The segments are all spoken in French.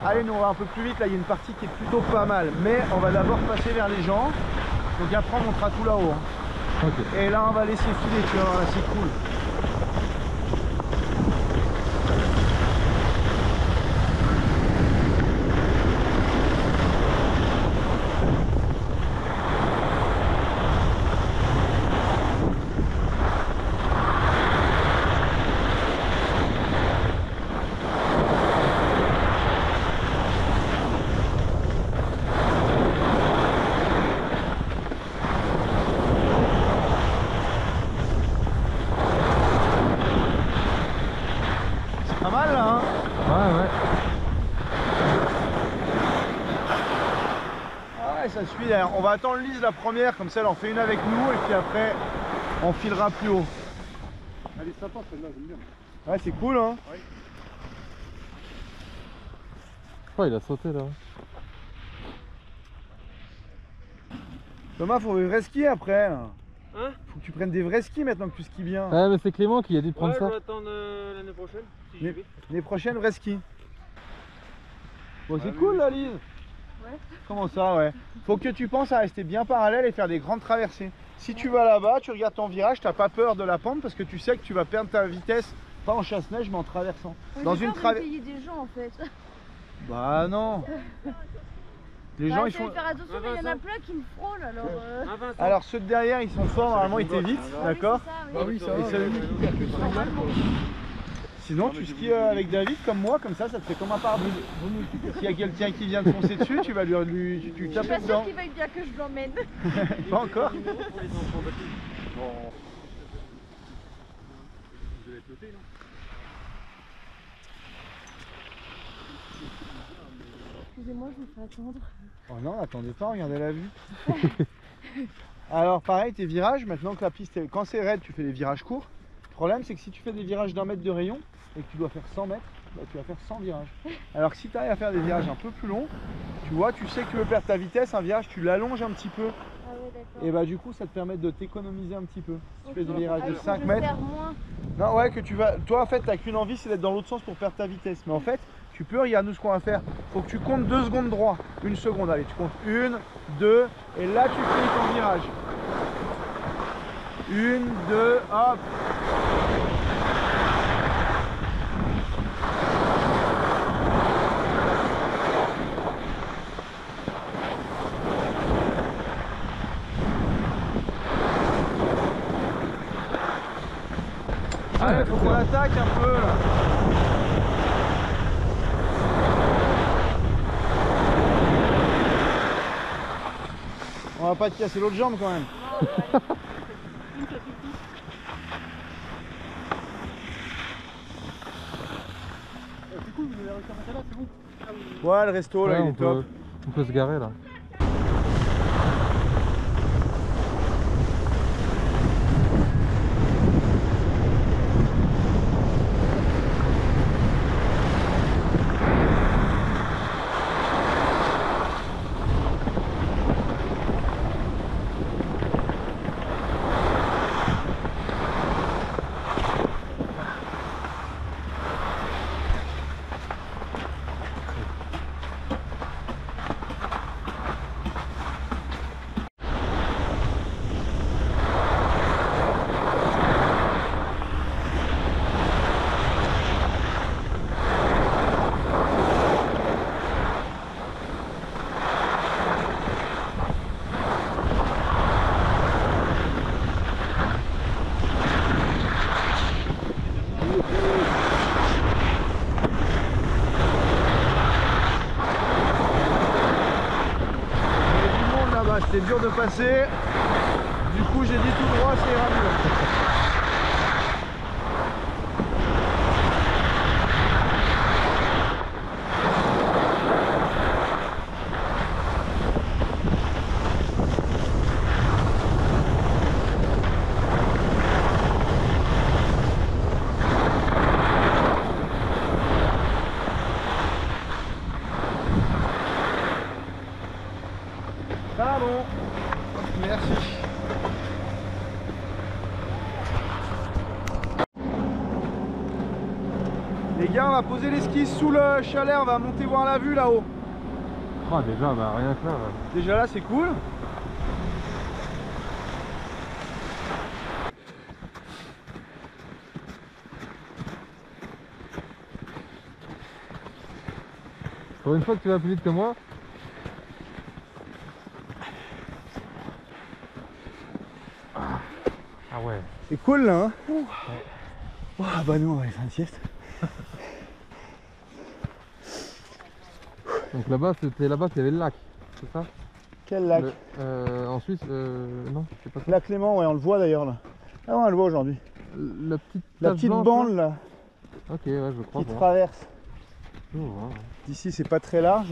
Allez, nous on va un peu plus vite, là il y a une partie qui est plutôt pas mal, mais on va d'abord passer vers les gens, donc après on montera tout là-haut. Hein. Okay. Et là on va laisser filer, tu vas voir, là c'est cool. Pas mal là, hein? Ouais. Ah ouais, ça suit d'ailleurs. On va attendre Lise la première, comme ça elle en fait une avec nous et puis après on filera plus haut. Elle est sympa celle-là, j'aime bien. Ouais, c'est cool, hein? Ouais. Oh, il a sauté là. Thomas, faut des vrais skis après. Hein? Faut que tu prennes des vrais skis maintenant que tu skis bien. Ouais, mais c'est Clément qui a dit de prendre Ouais, ça. je vais attendre l'année prochaine, si j'y vais. Les prochaines vrais skis. Bon, c'est Ah, cool oui. là, Lise. Ouais. Comment ça, ouais? Faut que tu penses à rester bien parallèle et faire des grandes traversées. Si tu vas là-bas, tu regardes ton virage, t'as pas peur de la pente parce que tu sais que tu vas perdre ta vitesse, pas en chasse-neige mais en traversant. Dans une traversée. payer des gens en fait. Bah non. Les gens ils font. Faire attention, mais il y en a plein qui me frôlent alors. Ah, Vincent. Alors ceux de derrière ils sont forts, normalement ils t'évitent, d'accord? Ah oui, Et celui qui perd que normalement. Sinon tu skis avec David comme moi, comme ça te fait comme un pare-brise. S'il y a quelqu'un qui vient te foncer dessus, tu vas tu Je suis tapes pas sûre dedans. qu'il veuille bien que je l'emmène. Pas encore. Pour les enfants baptisés. Bon. Vous allez flotter, non? Excusez-moi, je vous fais attendre. Oh non, attendez pas, regardez la vue. Alors pareil, tes virages, maintenant que la piste, quand c'est raide, tu fais des virages courts. Le problème c'est que si tu fais des virages d'1 mètre de rayon et que tu dois faire 100 mètres, bah, tu vas faire 100 virages. Alors que si tu arrives à faire des virages un peu plus longs, tu vois, tu sais que tu veux perdre ta vitesse, un virage tu l'allonges un petit peu. Ah ouais, d'accord. Et bah du coup ça te permet de t'économiser un petit peu. Si tu fais des virages de il faut 5 que je mètres. perds moins. Non ouais que tu vas. Toi en fait t'as qu'une envie, c'est d'être dans l'autre sens pour perdre ta vitesse. Mais en fait, tu peux, regarde nous ce qu'on va faire. Faut que tu comptes 2 secondes droit. 1 seconde, allez, tu comptes 1, 2, et là tu fais ton virage. 1, 2, hop. Allez, faut qu'on attaque un peu là. On va pas te casser l'autre jambe quand même. C'est cool, vous avez réussi à mettre là, c'est bon? Ouais, le resto là, Ouais, il est top. on peut se garer là. C'était dur de passer. Du coup, j'ai dit tout droit, ça ira mieux. Ah bon, merci. Les gars, on va poser l'esquisse sous le chalet, on va monter voir la vue là-haut. Ah, déjà, bah rien que là. Déjà là, c'est cool. Pour une fois que tu vas plus vite que moi. Ah ouais. C'est cool là, hein. Oh, bah nous, on va aller faire une sieste. Donc là-bas, c'était là-bas qu'il y avait le lac, c'est ça? Quel lac? En Suisse, non, c'est pas ça. Lac Clément, ouais, on le voit d'ailleurs là. Ah ouais, on le voit aujourd'hui. La petite, La tache petite blanche, bande là, Ok, ouais, je crois. qui voir. traverse. Je vois. D'ici, c'est pas très large.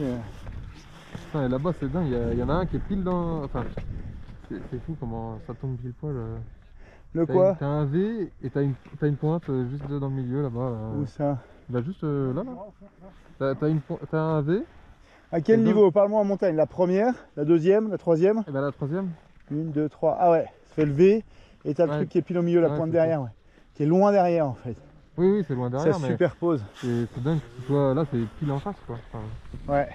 Putain, et là-bas, c'est dingue, il y en a un qui est pile dans. Enfin, c'est fou comment ça tombe pile poil. Le quoi? T'as un V et t'as une pointe juste dans le milieu là-bas. Là. Où ça? Bah, juste là. T'as un V. À quel Et donc- niveau? Parle-moi en montagne. La première, la deuxième, la troisième? Et bah, la troisième. 1, 2, 3. Ah ouais, ça fait le V. Et t'as le Ouais. truc qui est pile au milieu, la Ouais, pointe c'est derrière, ouais. Qui est loin derrière en fait. Oui, c'est loin derrière, Ça se mais superpose. c'est dingue que ce soit là, c'est pile en face quoi. Enfin, Ouais.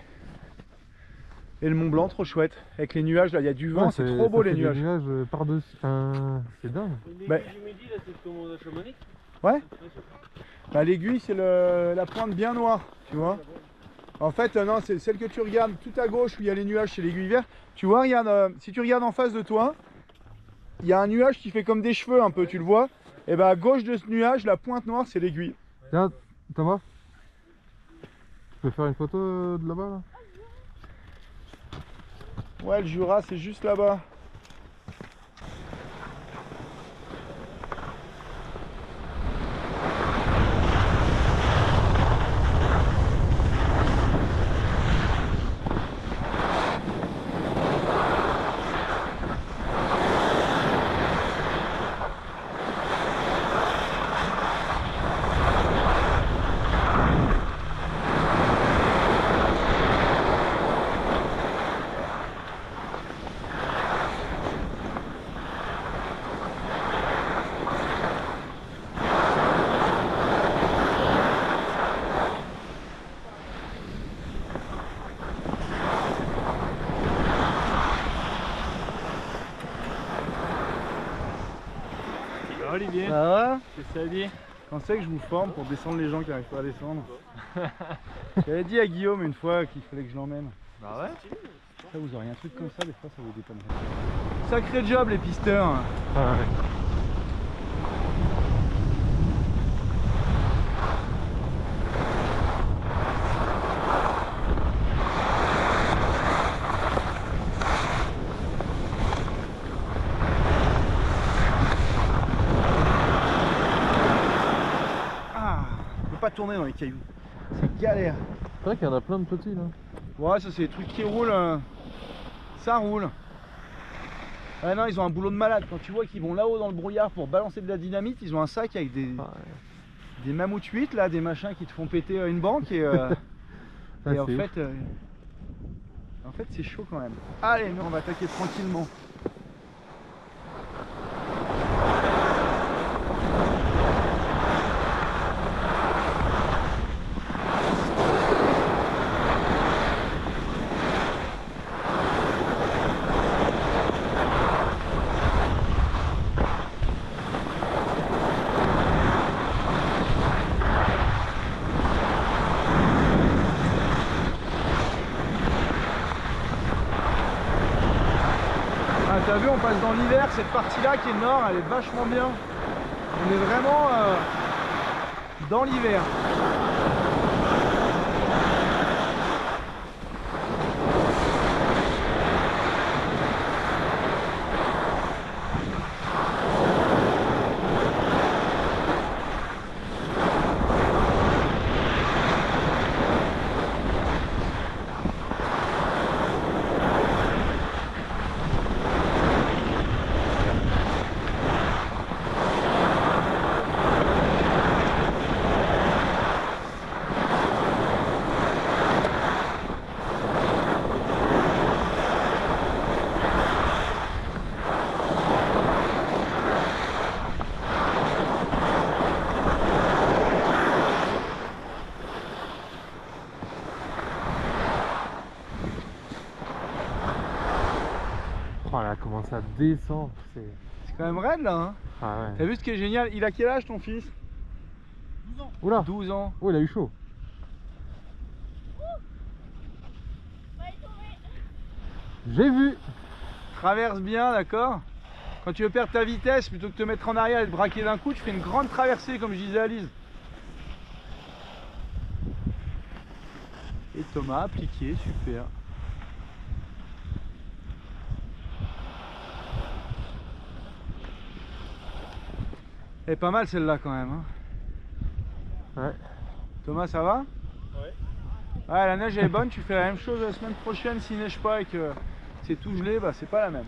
Et le Mont Blanc, trop chouette. Avec les nuages, là, il y a du vent, ouais, c'est trop beau ça les fait des nuages. nuages par-dessus. Enfin, c'est dingue. Bah. L'aiguille du midi, là, c'est ce qu'on mange à Chamonix. Ouais. Bah, l'aiguille, c'est la pointe bien noire, tu vois. En fait, non, c'est celle que tu regardes tout à gauche où il y a les nuages, c'est l'aiguille verte. Tu vois, regarde, si tu regardes en face de toi, il y a un nuage qui fait comme des cheveux un peu, tu le vois. Et bah à gauche de ce nuage, la pointe noire, c'est l'aiguille. Tiens, Thomas, tu peux faire une photo de là-bas là? Ouais, le Jura, c'est juste là-bas. Olivier, Ça va? qu'est-ce que ça dit? Quand c'est que je vous forme pour descendre les gens qui n'arrivent pas à descendre? J'avais dit à Guillaume une fois qu'il fallait que je l'emmène. Bah ouais. Ça, vous auriez un truc comme ça, des fois ça vous dépannerait. Sacré job les pisteurs. Ah, ouais. Ah, on peut pas tourner dans les cailloux. C'est galère. C'est vrai qu'il y en a plein de petits là. Ouais, ça c'est des trucs qui roulent. Ça roule. Ah non, ils ont un boulot de malade. Quand tu vois qu'ils vont là-haut dans le brouillard pour balancer de la dynamite, ils ont un sac avec des mammouths 8 là, des machins qui te font péter une banque et, et en c'est fait, c'est chaud quand même. Allez, mais on va attaquer tranquillement. Ah, t'as vu, on passe dans l'hiver, cette partie-là qui est nord, elle est vachement bien. On est vraiment dans l'hiver. Oh là, comment ça descend. C'est... C'est quand même raide là, hein. Ah T'as ouais. vu ce qui est génial? Il a quel âge ton fils? 12 ans. Oula. 12 ans. Oh, il a eu chaud. J'ai vu. Traverse bien, d'accord? Quand tu veux perdre ta vitesse, plutôt que de te mettre en arrière et te braquer d'un coup, tu fais une grande traversée comme je disais à Lise. Et Thomas appliqué, super. Elle est pas mal celle-là quand même, hein. Ouais. Thomas, ça va? Ouais. Ouais, la neige elle est bonne, tu fais la même chose la semaine prochaine s'il neige pas et que c'est tout gelé, bah c'est pas la même.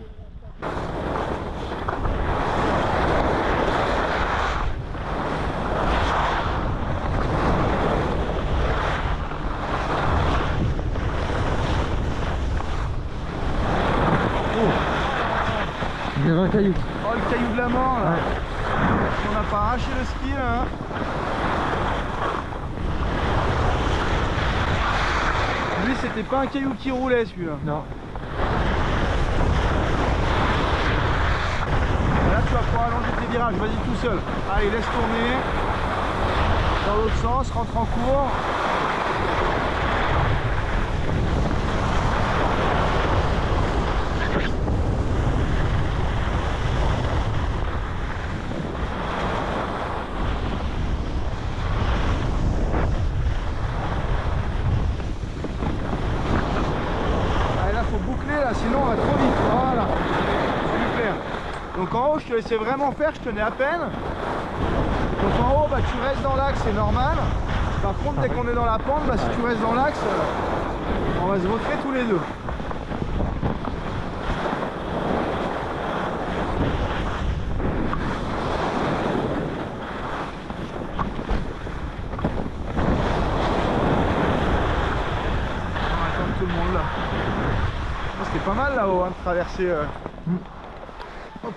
Il y avait un caillou. Oh le caillou de la mort là. Ouais. On n'a pas arraché le ski là, hein. Lui c'était pas un caillou qui roulait celui-là. Non. Là tu vas pouvoir allonger tes virages, vas-y tout seul. Allez, laisse tourner. Dans l'autre sens, rentre en cours. Allez, là faut boucler là, sinon on va trop vite. Voilà. Super. Donc en haut je te laissais vraiment faire, je tenais à peine. Donc en haut bah, tu restes dans l'axe, c'est normal. Par contre dès qu'on est dans la pente, bah, si tu restes dans l'axe, on va se vautrer tous les deux. On va attendre tout le monde là. Oh, c'était pas mal là-haut hein, de traverser. Hop.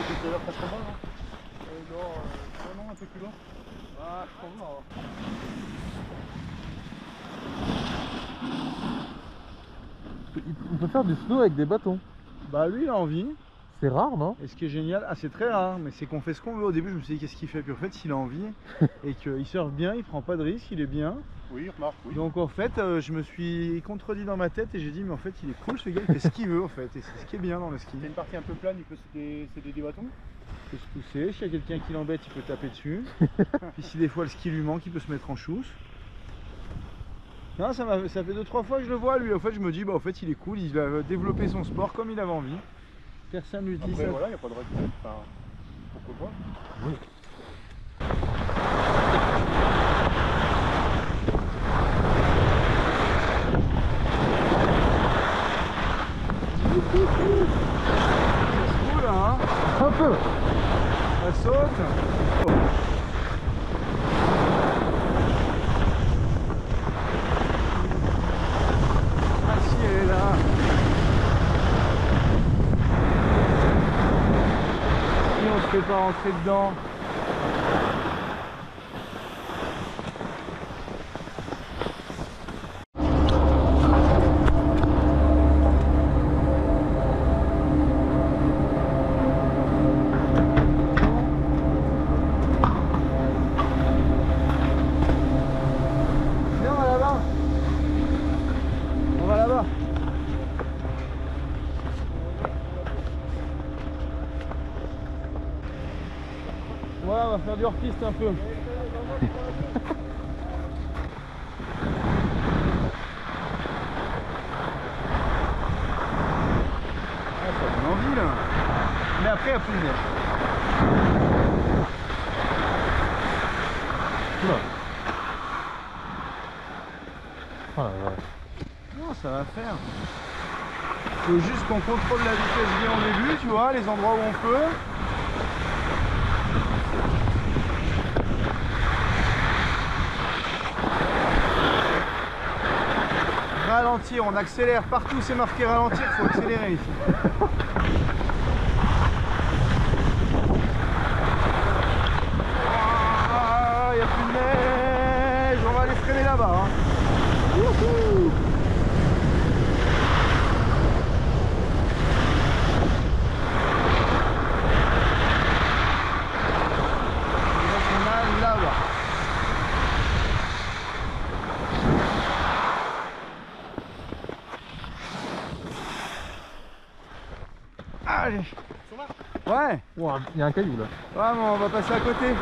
Tout à l'heure presque en bas, non? Non, un peu plus loin. Ah, je pense là. On peut faire du snow avec des bâtons. Bah lui il a envie. C'est rare, non? Et ce qui est génial, ah c'est très rare, mais c'est qu'on fait ce qu'on veut. Au début je me suis dit qu'est-ce qu'il fait, puis en fait s'il a envie et qu'il surfe bien, il prend pas de risque, il est bien. Oui, remarque, oui. Donc en fait je me suis contredit dans ma tête et j'ai dit mais en fait il est cool ce gars, il fait ce qu'il veut en fait. Et c'est ce qui est bien dans le ski. Il y a une partie un peu plane, il peut céder des bâtons. Il peut se pousser, s'il y a quelqu'un qui l'embête il peut taper dessus. Puis si des fois le ski lui manque il peut se mettre en chousse. Non, ça fait 2-3 fois que je le vois lui, en fait je me dis bah en fait il est cool, il va développer son sport comme il avait envie. Personne lui dit Après, ça. voilà, il n'y a pas de règle. Enfin, pourquoi pas. Oui. C'est cool hein. Un peu. Ça saute. Ah si elle est là. Si on se fait pas rentrer dedans. Viens, on va là-bas. On va là-bas. faire du hors-piste un peu. Ah, ça donne envie là. Mais après, il n'y a plus de neige. Oula. Oh la vache. Non, ça va faire. Faut juste qu'on contrôle la vitesse bien au début, tu vois, les endroits où on peut. Ralentir, on accélère. Partout c'est marqué ralentir, il faut accélérer ici. Ah, il n'y a plus de neige, on va aller freiner là-bas. Hein. Wouhou. Là-bas. Allez. Ouais. Ouah, il y a un caillou là. Ouais, mais on va passer à côté.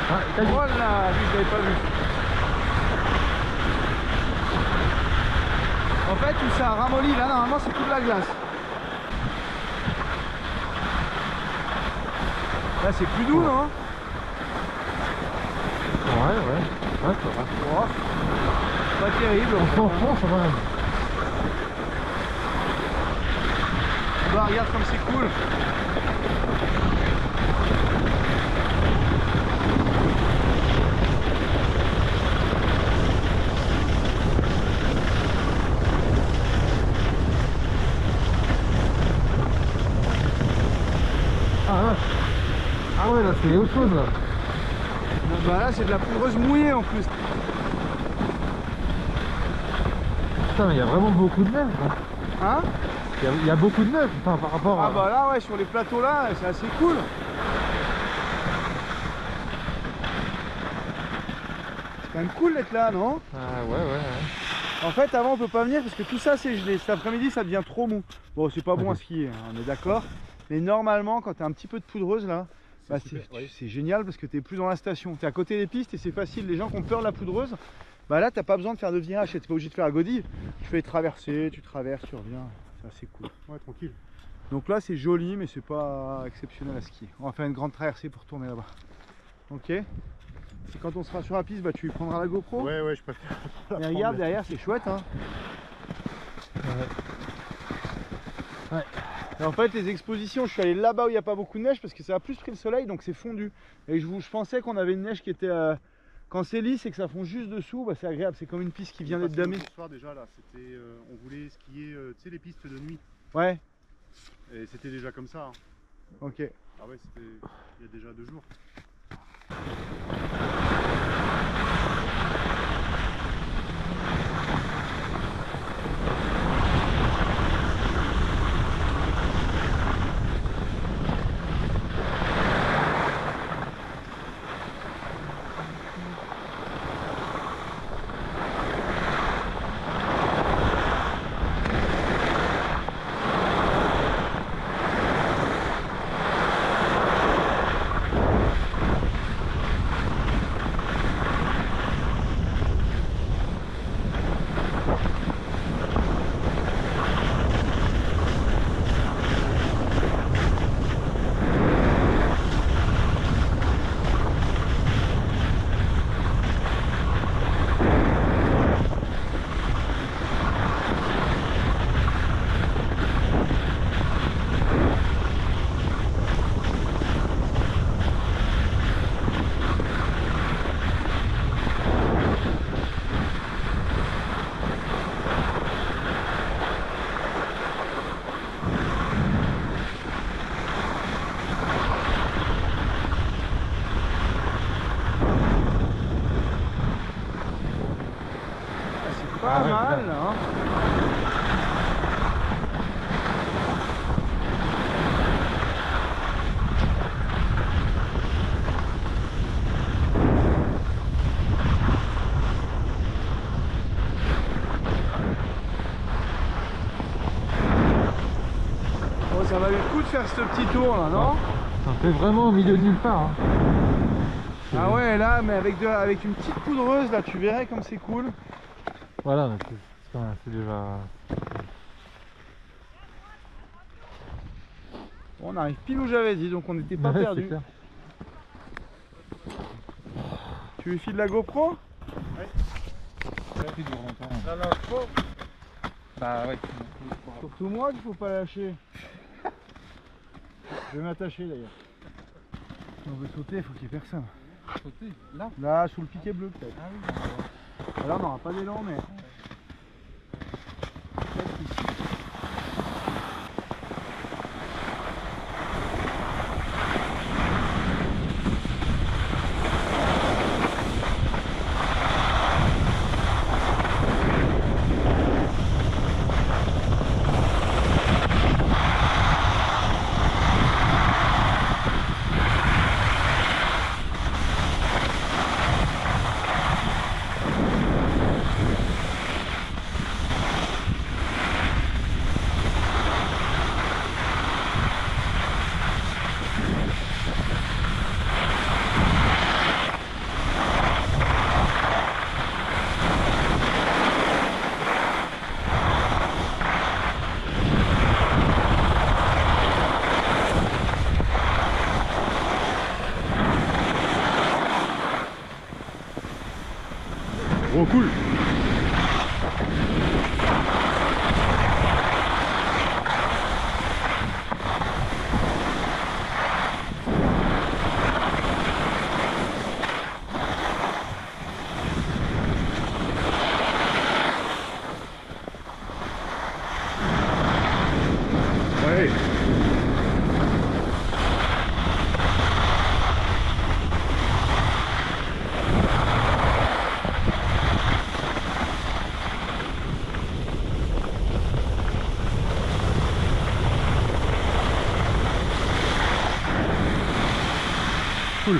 Ah, caillou. Voilà, lui je l'avais pas vu. En fait, où ça ramollit là, normalement c'est toute la glace. Là c'est plus doux, non? Ouais, ouais. Ouais, ça va. Oh, pas terrible. Franchement, ça va. Bah regarde comme c'est cool. Ah ouais. Ah ouais, là c'est autre chose là. Bah là c'est de la poudreuse mouillée en plus. Putain, mais il y a vraiment beaucoup de neige là. Hein? Il y a beaucoup de neige, enfin, par rapport à... Ah bah là ouais, sur les plateaux là c'est assez cool. C'est quand même cool d'être là, non? Ah ouais, ouais. En fait avant on peut pas venir parce que tout ça c'est gelé. Cet après-midi ça devient trop mou. Bon c'est pas bon à skier, hein, on est d'accord. Mais normalement quand t'as un petit peu de poudreuse là, bah, c'est génial parce que t'es plus dans la station. T'es à côté des pistes et c'est facile. Les gens qui ont peur de la poudreuse, bah là t'as pas besoin de faire de virage. T'es pas obligé de faire la godille. Tu fais traverser, tu traverses, tu reviens. C'est assez cool. Ouais, tranquille. Donc là c'est joli mais c'est pas exceptionnel à skier. On va faire une grande traversée pour tourner là-bas. Ok. Et quand on sera sur la piste, bah tu prendras la GoPro. Ouais, ouais, je préfère. Et regarde derrière, c'est chouette hein. Ouais. Et en fait les expositions, je suis allé là-bas où il n'y a pas beaucoup de neige parce que ça a plus pris le soleil donc c'est fondu. Et je pensais qu'on avait une neige qui était... Quand c'est lisse et que ça fond juste dessous, bah c'est agréable, c'est comme une piste qui vient d'être damée. Ce soir déjà là, c'était, on voulait skier, tu sais les pistes de nuit. Ouais, Et c'était déjà comme ça. Hein. ok. Ah ouais, c'était il y a déjà 2 jours. Pas Ah ouais, mal putain. hein. faire ce petit tour là, non? On fait vraiment au milieu de nulle part. Hein. Ah ouais, là, mais avec une petite poudreuse, là, tu verrais comme c'est cool. Voilà, c'est déjà... Bon, on arrive pile où j'avais dit, donc on n'était pas Ouais, c'est perdu. clair. Tu lui files la GoPro? Ça dure longtemps. La lâche pas. Bah ouais. Surtout moi qu'il faut pas lâcher. Je vais m'attacher d'ailleurs. Si on veut sauter, il faut qu'il y ait personne. Sauter, là. Là, sous le piquet bleu peut-être. Ah oui. Là, on n'aura pas d'élan, mais... Peut-être ici. Oh cool. Ouais. Cool.